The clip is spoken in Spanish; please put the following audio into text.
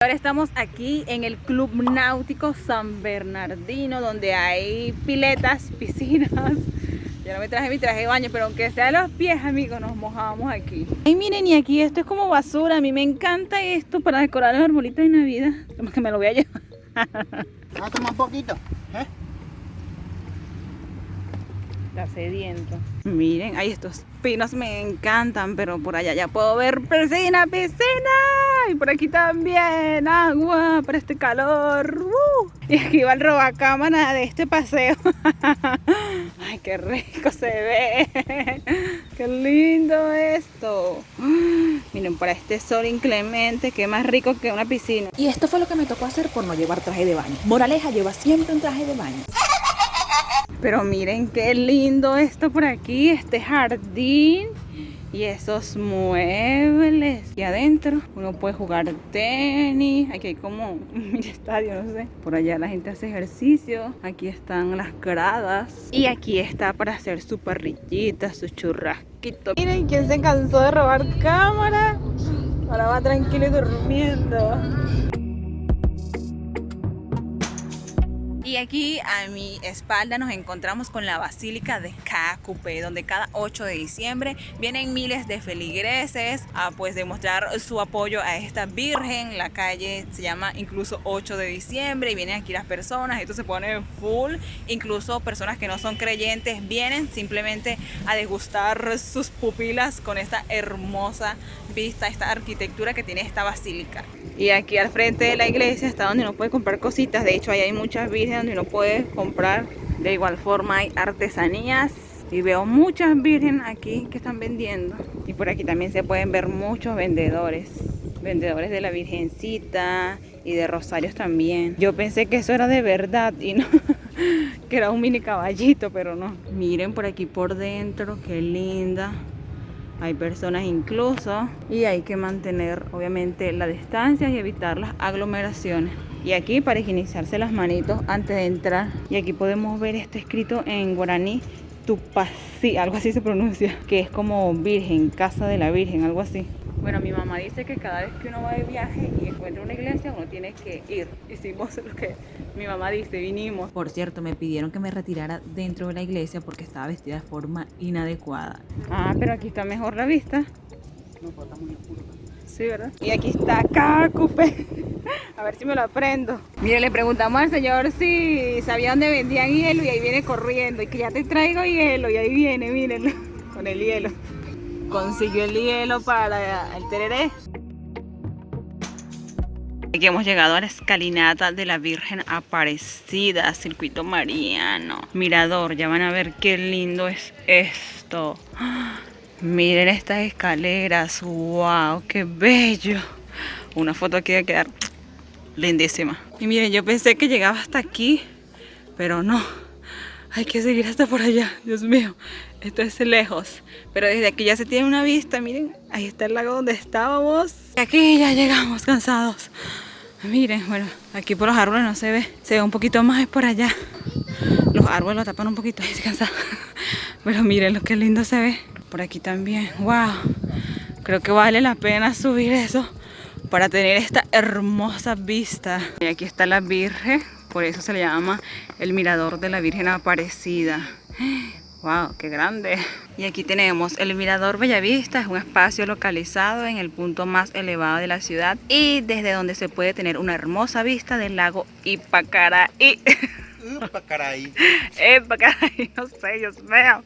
Ahora estamos aquí en el Club Náutico San Bernardino, donde hay piletas, piscinas. Yo no me traje mi traje de baño, pero aunque sea los pies, amigos, nos mojamos aquí. Ay, miren, y aquí esto es como basura. A mí me encanta esto para decorar los arbolitos de Navidad. Como que me lo voy a llevar. Vamos a tomar un poquito, ¿eh? Está sediento. Miren, ay, estos pinos me encantan, pero por allá ya puedo ver piscina, piscina. Y por aquí también, agua para este calor. Y aquí va el robacámara de este paseo. Ay, qué rico se ve. Qué lindo esto. Miren, para este sol inclemente, qué más rico que una piscina. Y esto fue lo que me tocó hacer por no llevar traje de baño. Moraleja, lleva siempre un traje de baño. Pero miren qué lindo esto por aquí, este jardín y esos muebles. Y adentro uno puede jugar tenis. Aquí hay como un mini estadio, no sé. Por allá la gente hace ejercicio. Aquí están las gradas. Y aquí está para hacer su parrillita, su churrasquito. Miren quién se cansó de robar cámara. Ahora va tranquilo y durmiendo. Y aquí a mi espalda nos encontramos con la Basílica de Cacupe, donde cada 8 de diciembre vienen miles de feligreses a pues demostrar su apoyo a esta Virgen. La calle se llama incluso 8 de diciembre y vienen aquí las personas, esto se pone full, incluso personas que no son creyentes vienen simplemente a degustar sus pupilas con esta hermosa vista, esta arquitectura que tiene esta basílica. Y aquí al frente de la iglesia está donde uno puede comprar cositas. De hecho, ahí hay muchas vírgenes donde uno puede comprar. De igual forma hay artesanías. Y veo muchas vírgenes aquí que están vendiendo. Y por aquí también se pueden ver muchos vendedores. Vendedores de la Virgencita y de rosarios también. Yo pensé que eso era de verdad y no, que era un mini caballito, pero no. Miren por aquí por dentro, qué linda. Hay personas incluso y hay que mantener obviamente la distancia y evitar las aglomeraciones. Y aquí para higienizarse las manitos antes de entrar. Y aquí podemos ver esto escrito en guaraní, Tupasi, algo así se pronuncia, que es como virgen, casa de la virgen, algo así. Bueno, mi mamá dice que cada vez que uno va de viaje y encuentra una iglesia, uno tiene que ir. Hicimos lo que mi mamá dice, vinimos. Por cierto, me pidieron que me retirara dentro de la iglesia porque estaba vestida de forma inadecuada. Ah, pero aquí está mejor la vista. No, pues está muy oscuro. Sí, ¿verdad? Y aquí está Cacupe. A ver si me lo aprendo. Mire, le preguntamos al señor si sabía dónde vendían hielo y ahí viene corriendo. Y que ya te traigo hielo y ahí viene, mírenlo, con el hielo. Consiguió el hielo para el tereré. Aquí hemos llegado a la escalinata de la Virgen Aparecida, circuito mariano, mirador. Ya van a ver qué lindo es esto. Miren estas escaleras, wow, qué bello. Una foto aquí va a quedar lindísima. Y miren, yo pensé que llegaba hasta aquí, pero no. Hay que seguir hasta por allá, Dios mío. Esto es lejos, pero desde aquí ya se tiene una vista. Miren, ahí está el lago donde estábamos. Y aquí ya llegamos cansados. Miren, bueno, aquí por los árboles no se ve un poquito más es por allá. Los árboles lo tapan un poquito, ahí se cansa. Pero miren lo que lindo se ve. Por aquí también, wow. Creo que vale la pena subir eso para tener esta hermosa vista. Y aquí está la Virgen, por eso se le llama el mirador de la Virgen Aparecida. Wow, qué grande. Y aquí tenemos el Mirador Bellavista, es un espacio localizado en el punto más elevado de la ciudad y desde donde se puede tener una hermosa vista del lago Ipacaraí. Para caray. Ipacaraí, no sé, Dios mío.